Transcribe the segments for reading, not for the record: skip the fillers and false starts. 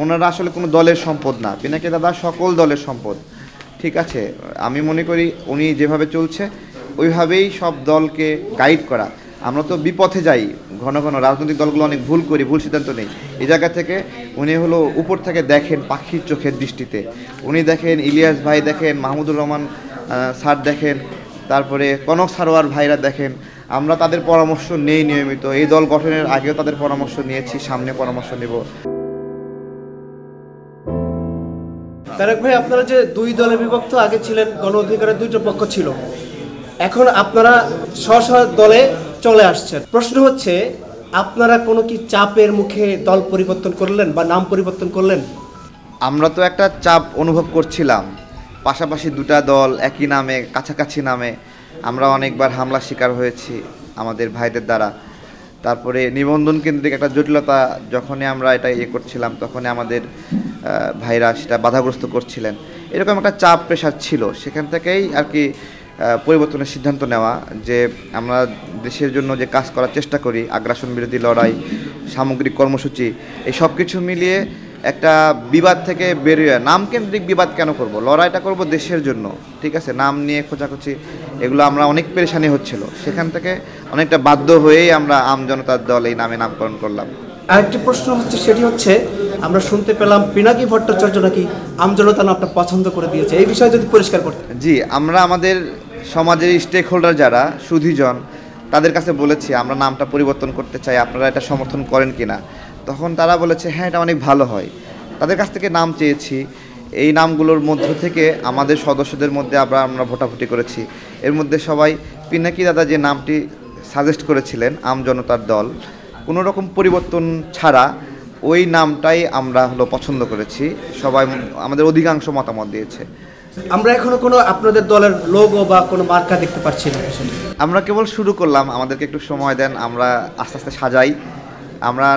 ওনারা আসলে কোনো দলের সম্পদ না, পিনাকি দাদা সকল দলের সম্পদ। ঠিক আছে, আমি মনে করি উনি যেভাবে চলছে ওইভাবেই সব দলকে গাইড করা। আমরা তো বিপথে যাই ঘন ঘন, রাজনৈতিক দলগুলো অনেক ভুল করি, ভুল সিদ্ধান্ত নেই। এই জায়গা থেকে উনি হলো উপর থেকে দেখেন পাখির চোখের দৃষ্টিতে, উনি দেখেন ইলিয়াস ভাই দেখেন, মাহমুদুর রহমান স্যার দেখেন, তারপরে কনক সারোয়ার ভাইরা দেখেন। আমরা তাদের পরামর্শ নেই নিয়মিত, এই দল গঠনের আগেও তাদের পরামর্শ নিয়েছি, সামনে পরামর্শ নেব। তারেক ভাই, আপনারা যে দুই দলে বিভক্ত, আগে ছিলেন গণ অধিকারের দুইটা পক্ষ ছিল, এখন আপনারা স্ব দলে চলে আসছেন। প্রশ্ন হচ্ছে, আপনারা কোনো কি চাপের মুখে দল পরিবর্তন করলেন বা নাম পরিবর্তন করলেন? আমরা তো একটা চাপ অনুভব করছিলাম, পাশাপাশি দুটা দল একই নামে, কাছাকাছি নামে। আমরা অনেকবার হামলা শিকার হয়েছি আমাদের ভাইদের দ্বারা। তারপরে নিবন্ধন কেন্দ্রিক একটা জটিলতা, যখনই আমরা এটা করছিলাম তখনই আমাদের ভাইরা সেটা বাধাগ্রস্ত করছিলেন। এরকম একটা চাপ প্রেশার ছিল, সেখান থেকেই আর কি পরিবর্তনের সিদ্ধান্ত নেওয়া, যে আমরা দেশের জন্য যে কাজ করার চেষ্টা করি, আগ্রাসন বিরোধী লড়াই, সামগ্রিক কর্মসূচি, এই সব কিছু মিলিয়ে একটা বিবাদ থেকে বেরিয়ে, নামকেন্দ্রিক বিবাদ কেন করব, লড়াইটা করব দেশের জন্য। ঠিক আছে, নাম নিয়ে খোঁচাখুচি এগুলো আমরা অনেক পেরেশানি হচ্ছিল, সেখান থেকে অনেকটা বাধ্য হয়েই আমরা আমজনতার দল এই নামে নামকরণ করলাম। আরেকটি প্রশ্ন হচ্ছে, সেটি হচ্ছে, আমরা শুনতে পেলাম পিনাকি ভট্টাচার্য নাকি আমজনতা নামটা পছন্দ করে দিয়েছে, এই বিষয়ে যদি পরিষ্কার করতে। জি, আমরা আমাদের সমাজের স্টেক হোল্ডার যারা সুধীজন, তাদের কাছে বলেছি আমরা নামটা পরিবর্তন করতে চাই, আপনারা এটা সমর্থন করেন কিনা। তখন তারা বলেছে হ্যাঁ, এটা অনেক ভালো হয়। তাদের কাছ থেকে নাম চেয়েছি, এই নামগুলোর মধ্য থেকে আমাদের সদস্যদের মধ্যে আমরা ভোটাভুটি করেছি। এর মধ্যে সবাই পিনাকি দাদা যে নামটি সাজেস্ট করেছিলেন, আমজনতার দল, কোনো রকম পরিবর্তন ছাড়া ওই নামটাই আমরা পছন্দ করেছি। সবাই আমাদের অধিকাংশ মতামত দিয়েছে। আমরা এখনো কোনো আপনাদের দলের লোগো বা কোনো মার্কা দেখতে পাচ্ছি না। আমরা কেবল শুরু করলাম, আমাদেরকে একটু সময় দেন, আমরা আস্তে আস্তে সাজাই। আমরা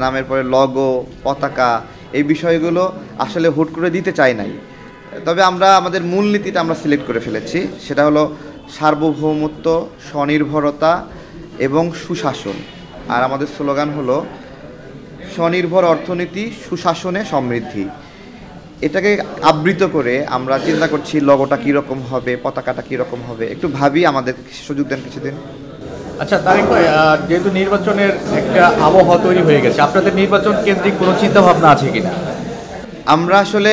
নামের পরে লগো, পতাকা, এই বিষয়গুলো আসলে হুট করে দিতে চাই নাই। তবে আমরা আমাদের মূলনীতিটা আমরা সিলেক্ট করে ফেলেছি, সেটা হলো সার্বভৌমত্ব, স্বনির্ভরতা এবং সুশাসন। আর আমাদের স্লোগান হলো স্বনির্ভর অর্থনীতি, সুশাসনে সমৃদ্ধি। এটাকে আবৃত করে আমরা চিন্তা করছি লগোটা কীরকম হবে, পতাকাটা কীরকম হবে, একটু ভাবি, আমাদের সুযোগ দেন কিছুদিন। আচ্ছা তারেক ভাই, যেহেতু নির্বাচনের একটা আবহাওয়া তৈরি হয়ে গেছে, আপনাদের নির্বাচন কেন্দ্রিক কোনো চিন্তা ভাবনা আছে কিনা? আমরা আসলে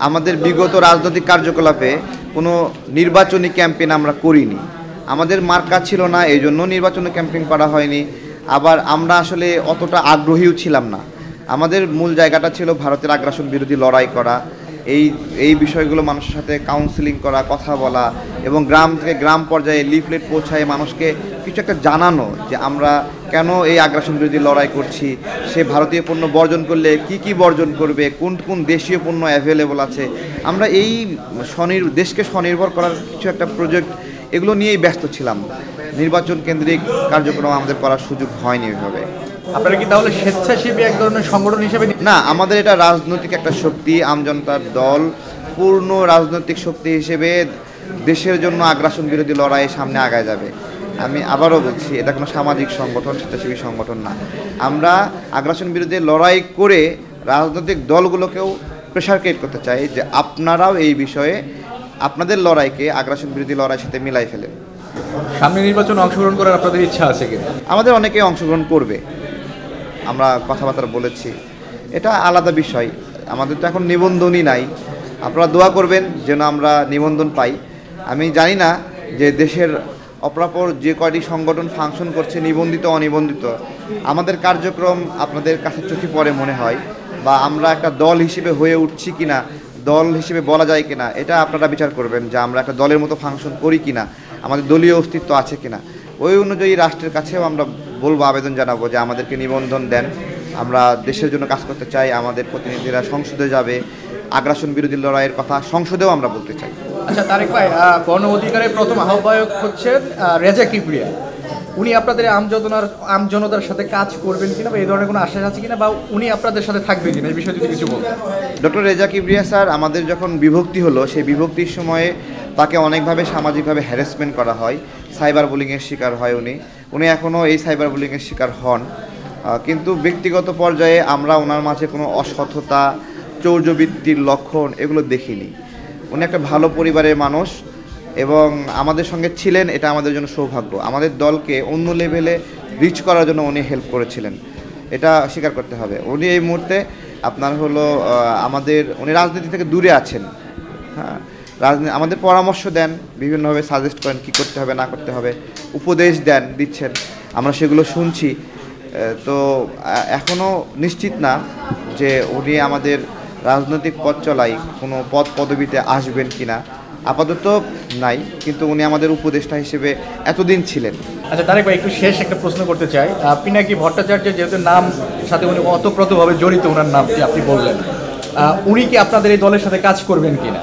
আমাদের বিগত রাজনৈতিক কার্যকলাপে কোনো নির্বাচনী ক্যাম্পেইন আমরা করিনি। আমাদের মার্কা ছিল না, এই জন্য নির্বাচনী ক্যাম্পেইন করা হয়নি। আবার আমরা আসলে অতটা আগ্রহীও ছিলাম না। আমাদের মূল জায়গাটা ছিল ভারতের আগ্রাসন বিরোধী লড়াই করা, এই বিষয়গুলো মানুষের সাথে কাউন্সিলিং করা, কথা বলা, এবং গ্রাম থেকে গ্রাম পর্যায়ে লিফলেট পৌঁছায় মানুষকে কিছু একটা জানানো যে আমরা কেন এই আগ্রাসন বিরোধী লড়াই করছি, সে ভারতীয় পণ্য বর্জন করলে কি কি বর্জন করবে, কোন কোন দেশীয় পণ্য অ্যাভেলেবল আছে। আমরা এই দেশকে স্বনির্ভর করার কিছু একটা প্রজেক্ট, এগুলো নিয়েই ব্যস্ত ছিলাম। নির্বাচন কেন্দ্রিক কার্যক্রম আমাদের করার সুযোগ হয়নি ওইভাবে। আপনারা কি তাহলে স্বেচ্ছাসেবী এক ধরনের সংগঠন হিসেবে? না, আমাদের এটা রাজনৈতিক একটা শক্তি, আমজনতার দল পূর্ণ রাজনৈতিক শক্তি হিসেবে দেশের জন্য আগ্রাসন বিরোধী লড়াইয়ে সামনে আগায় যাবে। আমি আবারও বলছি, এটা কোনো সামাজিক সংগঠন, স্বেচ্ছাসেবী সংগঠন না। আমরা আগ্রাসন বিরোধী লড়াই করে রাজনৈতিক দলগুলোকেও প্রেশার ক্রিয়েট করতে চাই যে আপনারাও এই বিষয়ে আপনাদের লড়াইকে আগ্রাসন বিরোধী লড়াইয়ের সাথে মিলাই ফেলেন। সামনে নির্বাচনে অংশগ্রহণ করার আপনাদের ইচ্ছা আছে কিনা? আমাদের অনেকেই অংশগ্রহণ করবে, আমরা কথাবার্তা বলেছি, এটা আলাদা বিষয়। আমাদের তো এখন নিবন্ধনই নাই, আপনারা দোয়া করবেন যেন আমরা নিবন্ধন পাই। আমি জানি না যে দেশের অপরাপর যে কয়টি সংগঠন ফাংশন করছে, নিবন্ধিত অনিবন্ধিত, আমাদের কার্যক্রম আপনাদের কাছে চোখে পড়ে মনে হয়, বা আমরা একটা দল হিসেবে হয়ে উঠছি কিনা, দল হিসেবে বলা যায় কিনা, এটা আপনারা বিচার করবেন যে আমরা একটা দলের মতো ফাংশন করি কিনা, আমাদের দলীয় অস্তিত্ব আছে কিনা। ওই অনুযায়ী রাষ্ট্রের কাছেও আমরা বলবো, আবেদন জানাবো যে আমাদেরকে নিবন্ধন দেন, আমরা দেশের জন্য কাজ করতে চাই। আমাদের প্রতিনিধিরা সংসদে যাবে, আগ্রাসন বিরোধী লড়াইয়ের কথা সংসদেও আমরা বলতে চাই। আচ্ছা তারেক ভাই, গণ অধিকারের প্রথম আহ্বায়ক হচ্ছেন রেজা কিবরিয়া, উনি আপনাদের আমজনতার সাথে কাজ করবেন কিনা, বা এই ধরনের কোনো আশ্বাস আছে কিনা, বা উনি আপনাদের সাথে থাকবেন কিনা, এই বিষয়ে যদি কিছু বলতেন। ডক্টর রেজা কিবরিয়া স্যার আমাদের যখন বিভক্তি হলো, সেই বিভক্তির সময়ে তাকে অনেকভাবে সামাজিকভাবে হ্যারাসমেন্ট করা হয়, সাইবার বুলিংয়ের শিকার হয় উনি এখনও এই সাইবার বুলিংয়ের শিকার হন। কিন্তু ব্যক্তিগত পর্যায়ে আমরা ওনার মাঝে কোনো অসততা, চৌর্যবৃত্তির লক্ষণ এগুলো দেখিনি। উনি একটা ভালো পরিবারের মানুষ এবং আমাদের সঙ্গে ছিলেন, এটা আমাদের জন্য সৌভাগ্য। আমাদের দলকে অন্য লেভেলে রিচ করার জন্য উনি হেল্প করেছিলেন, এটা স্বীকার করতে হবে। উনি এই মুহূর্তে আপনার হলো উনি রাজনীতি থেকে দূরে আছেন। হ্যাঁ, আমাদের পরামর্শ দেন, বিভিন্নভাবে সাজেস্ট করেন কী করতে হবে না করতে হবে, উপদেশ দিচ্ছেন, আমরা সেগুলো শুনছি। তো এখনও নিশ্চিত না যে উনি আমাদের রাজনৈতিক পথ চলাই কোনো পদ পদবিতে আসবেন কিনা, আপাতত নাই, কিন্তু উনি আমাদের উপদেষ্টা হিসেবে এতদিন ছিলেন। আচ্ছা তারেক ভাই, একটু শেষ একটা প্রশ্ন করতে চাই। পিনাকি ভট্টাচার্যের যেহেতু নাম সাথে উনি ওতপ্রোতভাবে জড়িত, ওনার নামটি আপনি বললেন, উনি কি আপনাদের এই দলের সাথে কাজ করবেন কিনা?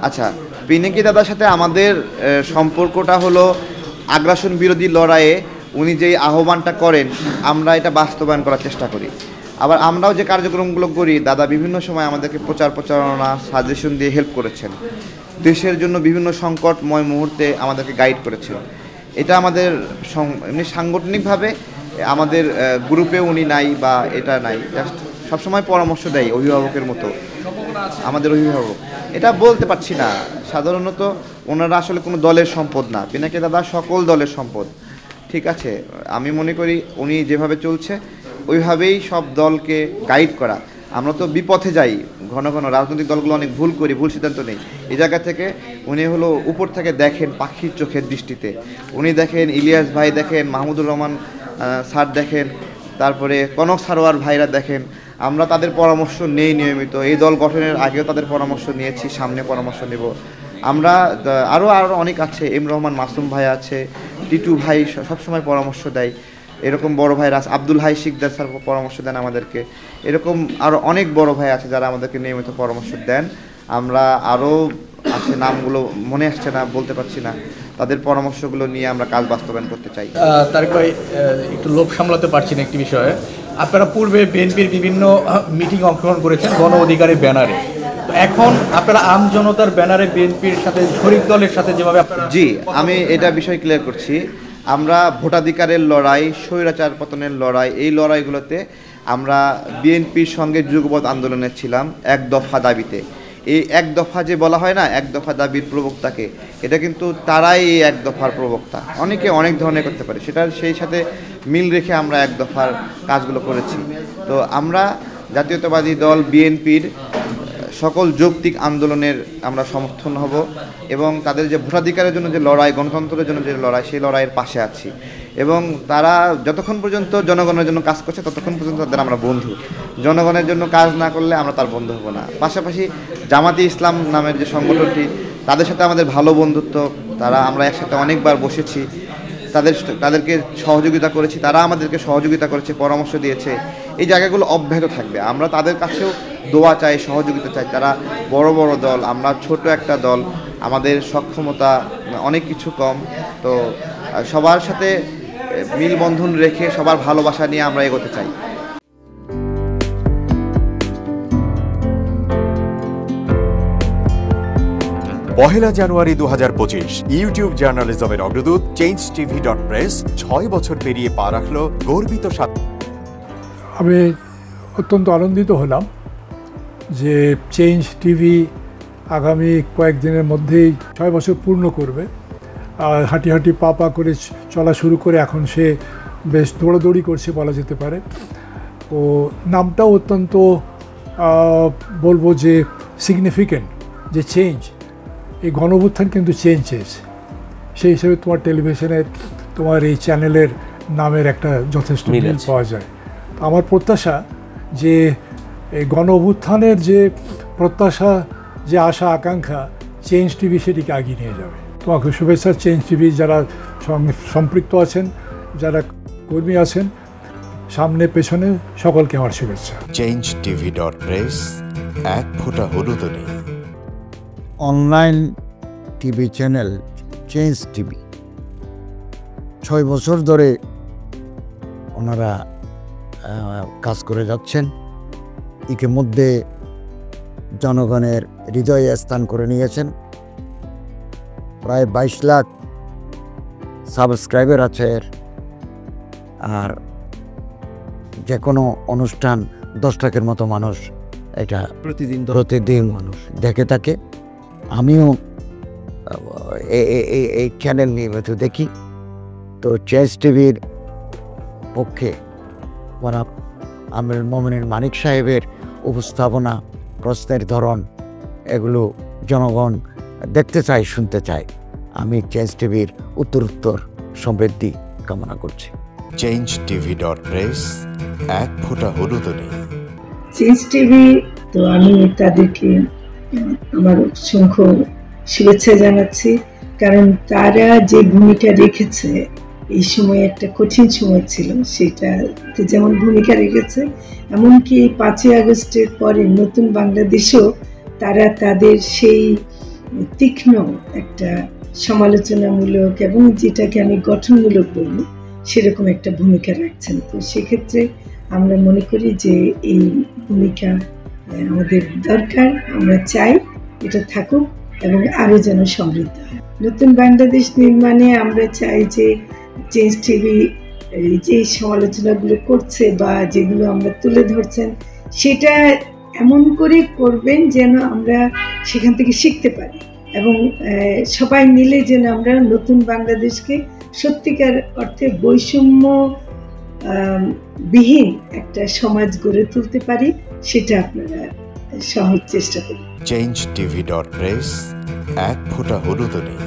আচ্ছা, পিনাকি দাদার সাথে আমাদের সম্পর্কটা হলো আগ্রাসন বিরোধী লড়াইয়ে উনি যেই আহ্বানটা করেন আমরা এটা বাস্তবায়ন করার চেষ্টা করি। আবার আমরাও যে কার্যক্রমগুলো করি, দাদা বিভিন্ন সময় আমাদেরকে প্রচারণা সাজেশন দিয়ে হেল্প করেছেন, দেশের জন্য বিভিন্ন সংকটময় মুহূর্তে আমাদেরকে গাইড করেছেন। এটা আমাদের এমনি সাংগঠনিকভাবে আমাদের গ্রুপে উনি নাই বা এটা নাই, জাস্ট সবসময় পরামর্শ দেয় অভিভাবকের মতো, আমাদের অভিভাবক। এটা বলতে পারছি না, সাধারণত ওনারা আসলে কোনো দলের সম্পদ না, পিনাকি দাদা সকল দলের সম্পদ। ঠিক আছে, আমি মনে করি উনি যেভাবে চলছে ওইভাবেই সব দলকে গাইড করা। আমরা তো বিপথে যাই ঘন ঘন, রাজনৈতিক দলগুলো অনেক ভুল করি, ভুল সিদ্ধান্ত নেই। এই জায়গা থেকে উনি হলো উপর থেকে দেখেন পাখির চোখের দৃষ্টিতে, উনি দেখেন ইলিয়াস ভাই দেখেন, মাহমুদুর রহমান স্যার দেখেন, তারপরে কনক সারোয়ার ভাইরা দেখেন। আমরা তাদের পরামর্শ নেই নিয়মিত, এই দল গঠনের আগেও তাদের পরামর্শ নিয়েছি, সামনে পরামর্শ নেব আমরা। আরও অনেক আছে, এম রহমান মাসুম ভাই আছে, টিটু ভাই সবসময় পরামর্শ দেয়, এরকম বড় ভাই আব্দুল হাই শিকদার স্যার পরামর্শ দেন আমাদেরকে, এরকম আরও অনেক বড় ভাই আছে যারা আমাদেরকে নিয়মিত পরামর্শ দেন। আমরা আরও আছে, নামগুলো মনে আসছে না, বলতে পারছি না, তাদের পরামর্শগুলো নিয়ে আমরা কাজ বাস্তবায়ন করতে চাই। তারেক ভাই, একটু লোভ সামলাতে পারছি না একটি বিষয়ে। আপনারা পূর্বে বিএনপির বিভিন্ন মিটিং অংশগ্রহণ করেছেন গণ অধিকারের ব্যানারে, এখন আপনারা আম জনতার ব্যানারে বিএনপির সাথে শরিক দলের সাথে যেভাবে জি, আমি এটা বিষয় ক্লিয়ার করছি। আমরা ভোটাধিকারের লড়াই, স্বৈরাচার পতনের লড়াই, এই লড়াইগুলোতে আমরা বিএনপির সঙ্গে যুগপৎ আন্দোলনে ছিলাম এক দফা দাবিতে। এই এক দফা যে বলা হয় না, এক দফা দাবির প্রবক্তাকে, এটা কিন্তু তারাই এই এক দফার প্রবক্তা। অনেকে অনেক ধরনের করতে পারে, সেটার সেই সাথে মিল রেখে আমরা এক দফার কাজগুলো করেছি। তো আমরা জাতীয়তাবাদী দল বিএনপির সকল যৌক্তিক আন্দোলনের আমরা সমর্থন হব এবং তাদের যে ভোটাধিকারের জন্য যে লড়াই, গণতন্ত্রের জন্য যে লড়াই, সেই লড়াইয়ের পাশে আছি। এবং তারা যতক্ষণ পর্যন্ত জনগণের জন্য কাজ করছে ততক্ষণ পর্যন্ত তাদের আমরা বন্ধু। জনগণের জন্য কাজ না করলে আমরা তার বন্ধু হব না। পাশাপাশি জামাতে ইসলাম নামের যে সংগঠনটি, তাদের সাথে আমাদের ভালো বন্ধুত্ব, আমরা একসাথে অনেকবার বসেছি, তাদেরকে সহযোগিতা করেছি, তারা আমাদেরকে সহযোগিতা করেছে, পরামর্শ দিয়েছে। এই জায়গাগুলো অব্যাহত থাকবে। আমরা তাদের কাছেও দোয়া চাই, সহযোগিতা চাই। তারা বড় বড় দল, আমরা ছোট একটা দল, আমাদের সক্ষমতা অনেক কিছু কম। তো সবার সাথে মিলবন্ধন রেখে সবার ভালোবাসা নিয়ে আমরা এগোতে চাই। পহেলা জানুয়ারি 2025 ইউটিউব জার্নালিজমের অগ্রদূত changetv.press 6 বছর পেরিয়ে পা রাখলো গর্বিত সাথে। আমি অত্যন্ত আনন্দিত হলাম যে চেঞ্জ টিভি আগামী কয়েকদিনের মধ্যেই 6 বছর পূর্ণ করবে। হাঁটি হাঁটি পা পা করে চলা শুরু করে এখন সে বেশ দৌড়াদৌড়ি করছে বলা যেতে পারে। ও নামটাও অত্যন্ত বলবো যে সিগনিফিক্যান্ট, যে চেঞ্জ, এই গণঅভ্যুত্থান কিন্তু চেঞ্জ চেয়েছে। সেই হিসেবে তোমার টেলিভিশনের, তোমার এই চ্যানেলের নামের একটা যথেষ্ট মিল পাওয়া যায়। আমার প্রত্যাশা যে এই গণঅভ্যুত্থানের যে প্রত্যাশা, যে আশা আকাঙ্ক্ষা, চেঞ্জ টিভি সেটিকে এগিয়ে নিয়ে যাবে। তোমাকে শুভেচ্ছা। চেঞ্জ টিভি যারা সম্পৃক্ত আছেন, যারা কর্মী আছেন, সামনে পেছনে সকলকে আমার শুভেচ্ছা। changetv.press এক ফোঁটা হলুদ নেই। Online TV channel change TV 6 বছর ধরে ওনারা কাজ করে যাচ্ছেন। ইতিমধ্যে জনগণের হৃদয়ে স্থান করে নিয়েছেন। প্রায় 22 লাখ সাবস্ক্রাইবার আছে। আর যে কোনো অনুষ্ঠান 10 লাখের মতো মানুষ এটা প্রতিদিন মানুষ দেখে থাকে। আমিও এই চ্যানেল নিয়মিত দেখি। তো চেঞ্জ টিভির পক্ষে আমির মোমিনুল মানিক সাহেবের উপস্থাপনা, প্রশ্নের ধরন, এগুলো জনগণ দেখতে চায়, শুনতে চায়। আমি চেঞ্জ টিভির উত্তরোত্তর সমৃদ্ধি কামনা করছি। changetv.press এক ফোঁটা হলুদও নেই। চেঞ্জ টিভি, তো আমি তাদেরকে আমার অসংখ্য শুভেচ্ছা জানাচ্ছি, কারণ তারা যে ভূমিকা রেখেছে এই সময়, একটা কঠিন সময় ছিল, সেটাতে যেমন ভূমিকা রেখেছে, এমনকি 5ই আগস্টের পরে নতুন বাংলাদেশেও তারা তাদের সেই তীক্ষ্ণ একটা সমালোচনামূলক এবং যেটাকে আমি গঠনমূলক বলবো সেরকম একটা ভূমিকা রাখছেন। তো সেক্ষেত্রে আমরা মনে করি যে এই ভূমিকা আমাদের দরকার, আমরা চাই এটা থাকুক এবং আরও যেন সমৃদ্ধ হয়। নতুন বাংলাদেশ নির্মাণে আমরা চাই যে চেঞ্জ টিভি যে সমালোচনাগুলো করছে বা যেগুলো আমরা তুলে ধরছেন, সেটা এমন করে করবেন যেন আমরা সেখান থেকে শিখতে পারি এবং সবাই মিলে যেন আমরা নতুন বাংলাদেশকে সত্যিকার অর্থে বৈষম্য বিহীন একটা সমাজ গড়ে তুলতে পারি, সেটা আপনারা সহজ চেষ্টা করুন। changetv.press এক ফোঁটা হলুদও নেই।